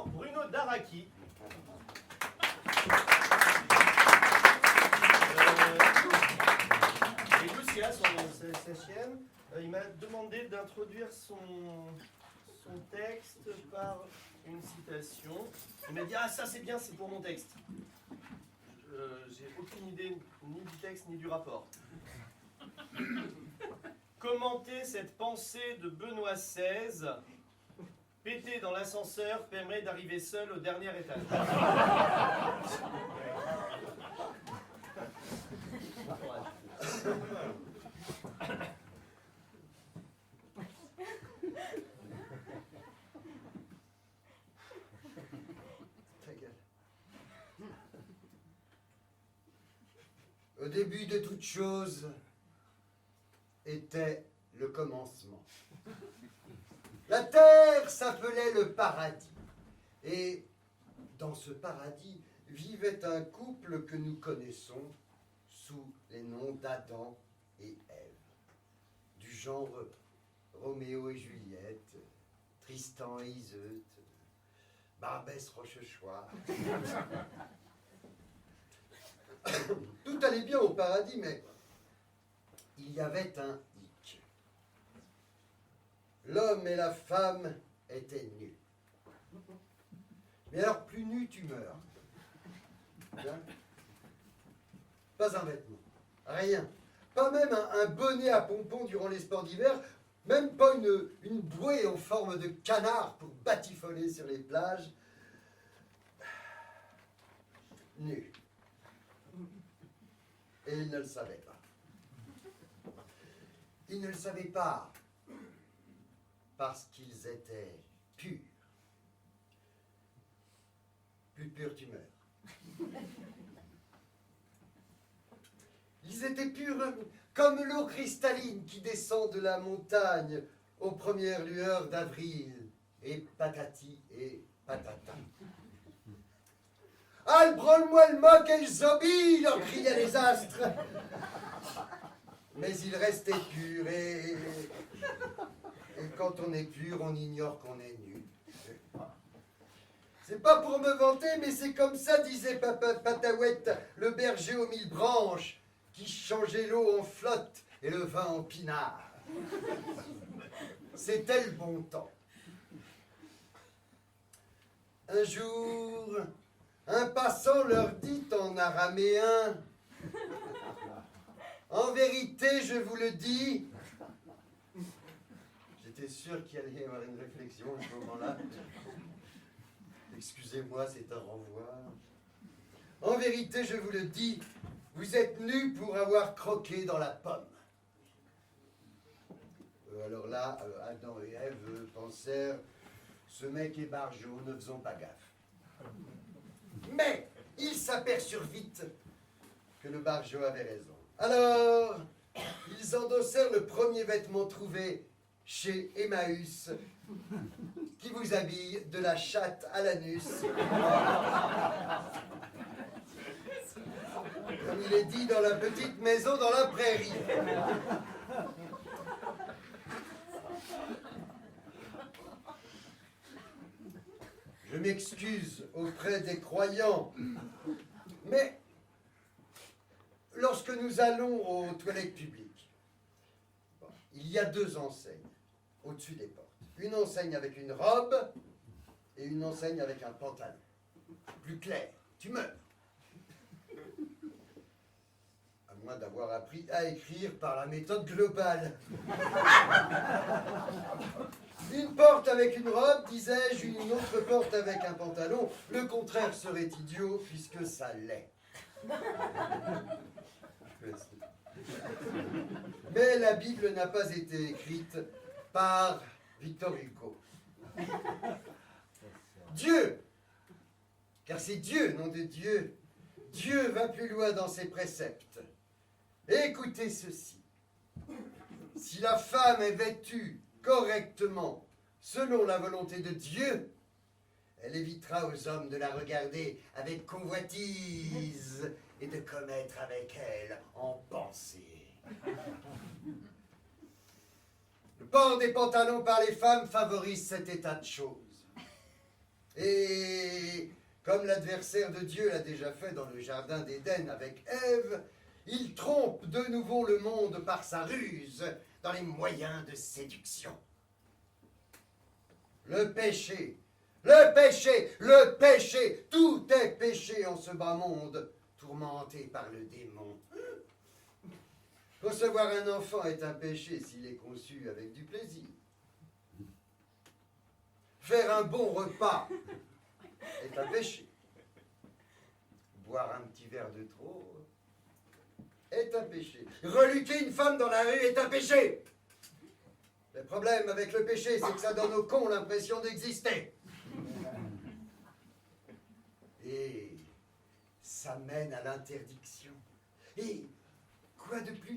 maintenant Bruno Daraki. Et Lucia, sa chienne, il m'a demandé d'introduire son texte par une citation. Il m'a dit « Ah, ça c'est bien, c'est pour mon texte. » J'ai aucune idée ni du texte ni du rapport. Commenter cette pensée de Benoît XVI. Péter dans l'ascenseur permet d'arriver seul au dernier étage. Au début de toute chose était le commencement. La terre s'appelait le paradis. Et dans ce paradis vivait un couple que nous connaissons sous les noms d'Adam et Ève. Du genre Roméo et Juliette, Tristan et Iseut, Barbès Rochechouart. Tout allait bien au paradis, mais il y avait un hic. L'homme et la femme étaient nus. Mais alors, plus nu, tu meurs. Bien. Pas un vêtement, rien. Pas même un bonnet à pompons durant les sports d'hiver, même pas une bouée en forme de canard pour batifoler sur les plages. Nu. Et ils ne le savaient pas. Ils ne le savaient pas parce qu'ils étaient purs. Plus pur tu meurs. Ils étaient purs comme l'eau cristalline qui descend de la montagne aux premières lueurs d'avril. Et patati et patata. « Albrol-moi le moc et le zobi !» leur criaient les astres. Mais ils restaient purs et quand on est pur, on ignore qu'on est nu. C'est pas pour me vanter, mais c'est comme ça, disait Papa Patahouette, le berger aux 1000 branches, qui changeait l'eau en flotte et le vin en pinard. C'était le bon temps. Un jour, un passant leur dit en araméen, « En vérité, je vous le dis. » J'étais sûr qu'il allait y avoir une réflexion à ce moment-là. Excusez-moi, c'est un renvoi. « En vérité, je vous le dis, vous êtes nus pour avoir croqué dans la pomme. » Alors là, Adam et Ève pensèrent, « Ce mec est barjot, ne faisons pas gaffe. » Mais ils s'aperçurent vite que le barjot avait raison. Alors, ils endossèrent le premier vêtement trouvé chez Emmaüs, qui vous habille de la chatte à l'anus. Comme il est dit dans la petite maison dans la prairie. Je m'excuse auprès des croyants, mais lorsque nous allons aux toilettes publiques, il y a 2 enseignes au-dessus des portes. Une enseigne avec une robe et une enseigne avec un pantalon. Plus clair, tu meurs. À moins d'avoir appris à écrire par la méthode globale. Une porte avec une robe, disais-je, une autre porte avec un pantalon. Le contraire serait idiot, puisque ça l'est. Mais la Bible n'a pas été écrite par Victor Hugo. Dieu, car c'est Dieu, nom de Dieu. Dieu va plus loin dans ses préceptes. Écoutez ceci. Si la femme est vêtue correctement, selon la volonté de Dieu, elle évitera aux hommes de la regarder avec convoitise et de commettre avec elle en pensée. Le port des pantalons par les femmes favorise cet état de choses. Et Comme l'adversaire de Dieu l'a déjà fait dans le jardin d'Éden avec Ève, il trompe de nouveau le monde par sa ruse dans les moyens de séduction. Le péché, le péché, le péché, tout est péché en ce bas monde, tourmenté par le démon. Concevoir un enfant est un péché s'il est conçu avec du plaisir. Faire un bon repas est un péché. Boire un petit verre de trop est un péché. Reluquer une femme dans la rue est un péché. Le problème avec le péché, c'est que ça donne au con l'impression d'exister. Et ça mène à l'interdiction. Et quoi de plus